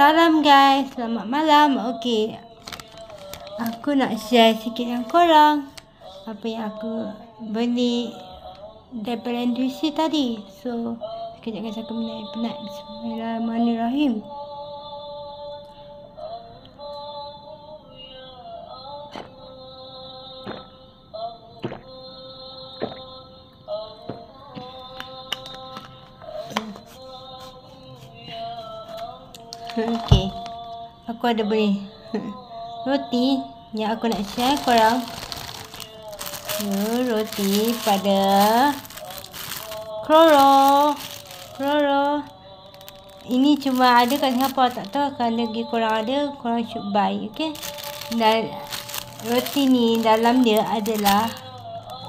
Salam guys, selamat malam. Okey, aku nak share sikit dengan korang apa yang aku beli daripada NTUC tadi. So, sekejap guys, aku penat. Bismillahirrahmanirrahim. Okey, aku ada beli roti yang aku nak share korang. Roti pada Kroro. Ini cuma ada kat Singapura, tak tahu akan lagi korang ada, korang should buy. Okay, dan roti ni dalam dia adalah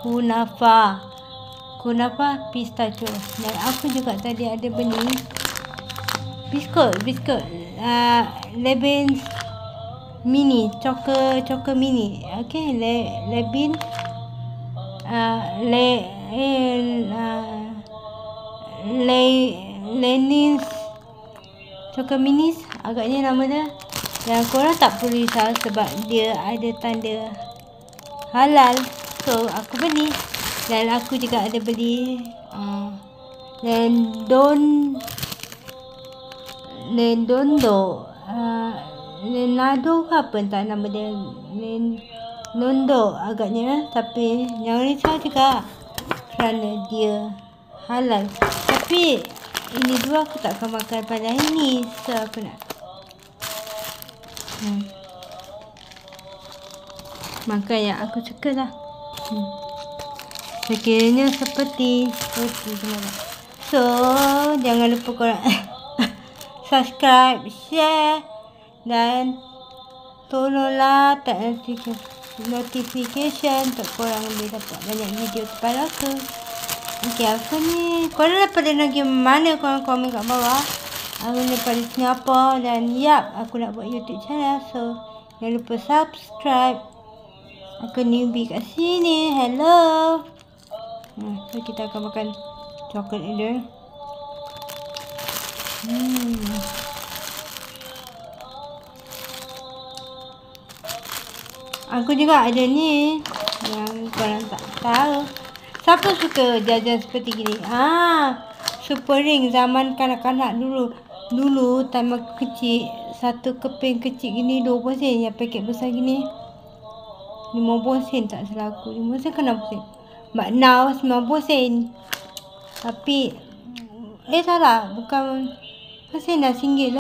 kunafa pistachio. Dan aku juga tadi ada beli biskut Lebin mini, choco mini. Okay, Lebin Lenin's choco minis agaknya nama dia. Dan korang tak perlu risau sebab dia ada tanda halal. So aku beli. Dan aku juga ada beli Lenado ke apa entah nama dia, Londo agaknya. Tapi jangan risau juga kerana dia halal. Tapi ini dua aku tak akan makan pada hari ni. So aku nak makan yang aku suka lah. Sekiranya seperti roti semua. So jangan lupa korang subscribe, share dan tolonglah tekan notification untuk korang boleh dapat banyak video daripada aku. Okey, aku ni, korang daripada negeri mana, korang komen kat bawah. Aku daripada Singapura dan aku nak buat YouTube channel. So jangan lupa subscribe. Aku newbie kat sini. Hello. So kita akan makan coklat dia. Aku juga ada ni yang korang tak tahu. Siapa suka jajan seperti gini? Super ring zaman kanak-kanak dulu. Time aku kecil, satu keping kecil gini 20 sen. Yang paket besar gini 50 sen tak salah aku. 50 sen ke 60 sen? But now 90 sen. Tapi salah, bukan sen dah RM1 lah.